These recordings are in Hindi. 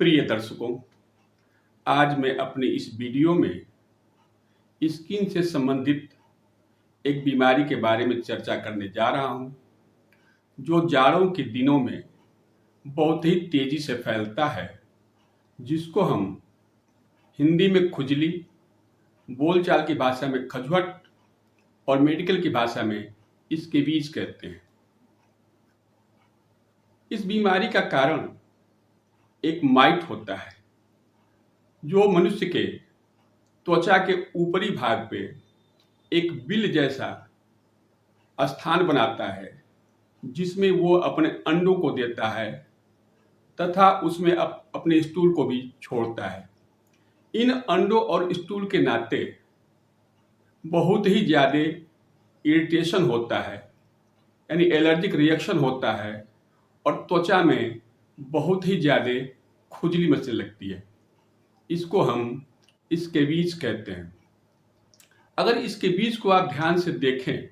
प्रिय दर्शकों, आज मैं अपने इस वीडियो में स्किन से संबंधित एक बीमारी के बारे में चर्चा करने जा रहा हूं, जो जाड़ों के दिनों में बहुत ही तेजी से फैलता है, जिसको हम हिंदी में खुजली, बोलचाल की भाषा में खजुहट और मेडिकल की भाषा में स्कैबीज कहते हैं। इस बीमारी का कारण एक माइट होता है, जो मनुष्य के त्वचा के ऊपरी भाग पे एक बिल जैसा स्थान बनाता है, जिसमें वो अपने अंडों को देता है तथा उसमें अपने स्टूल को भी छोड़ता है। इन अंडों और स्टूल के नाते बहुत ही ज़्यादा इरिटेशन होता है, यानी एलर्जिक रिएक्शन होता है और त्वचा में बहुत ही ज़्यादा खुजली मचने लगती है। इसको हम स्कैबीज कहते हैं। अगर इसके बीज को आप ध्यान से देखें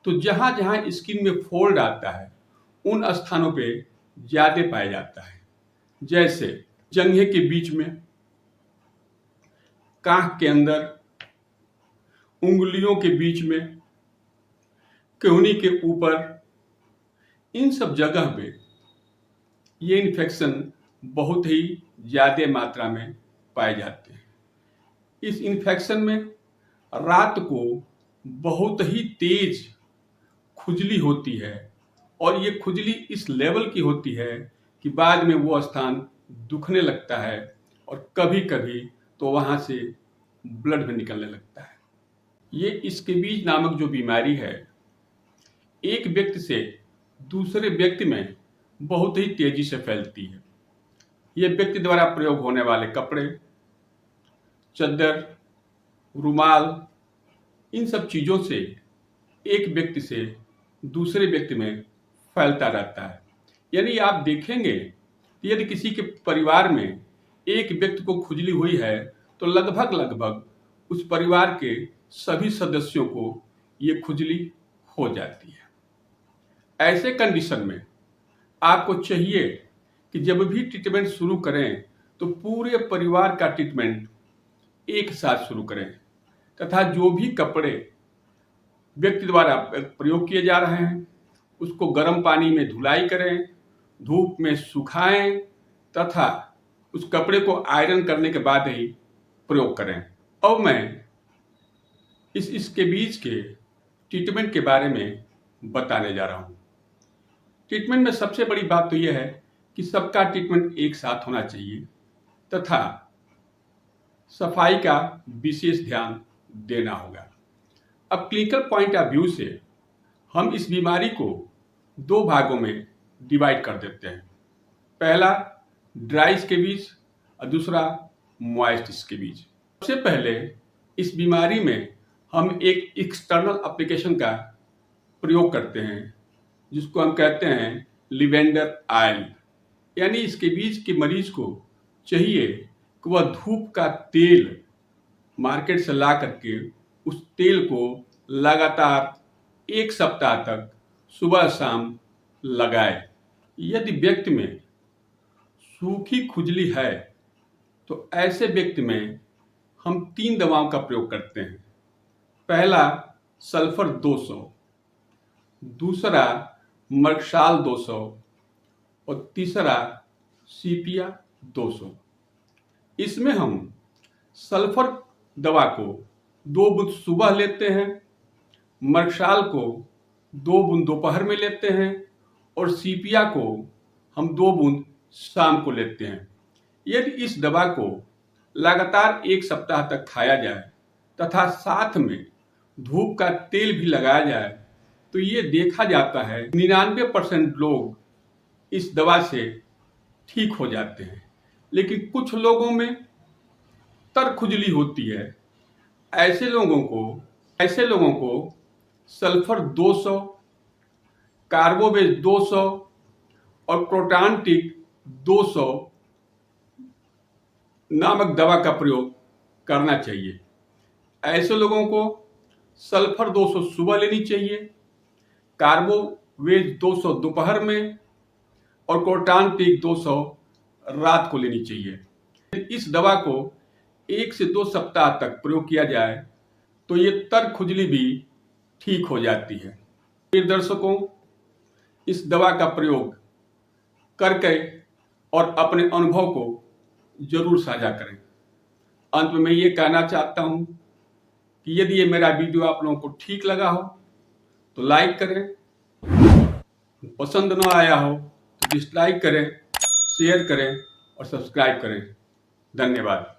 तो जहाँ जहाँ स्किन में फोल्ड आता है उन स्थानों पे ज़्यादा पाया जाता है, जैसे जंघे के बीच में, कांख के अंदर, उंगलियों के बीच में, केहूनी के ऊपर। इन सब जगह पे ये इन्फेक्शन बहुत ही ज़्यादा मात्रा में पाए जाते हैं। इस इन्फेक्शन में रात को बहुत ही तेज खुजली होती है और ये खुजली इस लेवल की होती है कि बाद में वो स्थान दुखने लगता है और कभी कभी तो वहाँ से ब्लड भी निकलने लगता है। ये स्कैबीज नामक जो बीमारी है, एक व्यक्ति से दूसरे व्यक्ति में बहुत ही तेजी से फैलती है। ये व्यक्ति द्वारा प्रयोग होने वाले कपड़े, चद्दर, रुमाल, इन सब चीज़ों से एक व्यक्ति से दूसरे व्यक्ति में फैलता रहता है। यानी आप देखेंगे कि यदि किसी के परिवार में एक व्यक्ति को खुजली हुई है तो लगभग उस परिवार के सभी सदस्यों को ये खुजली हो जाती है। ऐसे कंडीशन में आपको चाहिए कि जब भी ट्रीटमेंट शुरू करें तो पूरे परिवार का ट्रीटमेंट एक साथ शुरू करें तथा जो भी कपड़े व्यक्ति द्वारा प्रयोग किए जा रहे हैं उसको गर्म पानी में धुलाई करें, धूप में सुखाएं तथा उस कपड़े को आयरन करने के बाद ही प्रयोग करें। अब मैं इस स्कैबीज के ट्रीटमेंट के बारे में बताने जा रहा हूँ। ट्रीटमेंट में सबसे बड़ी बात तो यह है कि सबका ट्रीटमेंट एक साथ होना चाहिए तथा सफाई का विशेष ध्यान देना होगा। अब क्लिनिकल पॉइंट ऑफ व्यू से हम इस बीमारी को दो भागों में डिवाइड कर देते हैं। पहला ड्राई स्कैबीज और दूसरा मॉइस्ट स्कैबीज। सबसे पहले इस बीमारी में हम एक एक्सटर्नल एप्लीकेशन का प्रयोग करते हैं, जिसको हम कहते हैं लिवेंडर ऑयल। यानी स्कैबीज के मरीज को चाहिए कि वह धूप का तेल मार्केट से ला करके उस तेल को लगातार 1 सप्ताह तक सुबह शाम लगाए। यदि व्यक्ति में सूखी खुजली है तो ऐसे व्यक्ति में हम 3 दवाओं का प्रयोग करते हैं। पहला सल्फर 200, दूसरा मर्क्साल 200 और तीसरा सीपिया 200। इसमें हम सल्फर दवा को 2 बूंद सुबह लेते हैं, मर्क्साल को 2 बूंद दोपहर में लेते हैं और सीपिया को हम 2 बूंद शाम को लेते हैं। यदि इस दवा को लगातार 1 सप्ताह तक खाया जाए तथा साथ में धूप का तेल भी लगाया जाए तो ये देखा जाता है 99% लोग इस दवा से ठीक हो जाते हैं। लेकिन कुछ लोगों में तर खुजली होती है। ऐसे लोगों को सल्फर 200, कार्बोवेज 200 और प्रोटानटिक 200 नामक दवा का प्रयोग करना चाहिए। ऐसे लोगों को सल्फर 200 सुबह लेनी चाहिए, कार्बोवेज 200 दोपहर में और प्रोटानटिक 200 रात को लेनी चाहिए। इस दवा को 1 से 2 सप्ताह तक प्रयोग किया जाए तो ये तर खुजली भी ठीक हो जाती है। प्रिय दर्शकों, इस दवा का प्रयोग करके और अपने अनुभव को जरूर साझा करें। अंत में मैं ये कहना चाहता हूँ कि यदि ये मेरा वीडियो आप लोगों को ठीक लगा हो तो लाइक करें, पसंद न आया हो तो डिसलाइक करें, शेयर करें और सब्सक्राइब करें। धन्यवाद।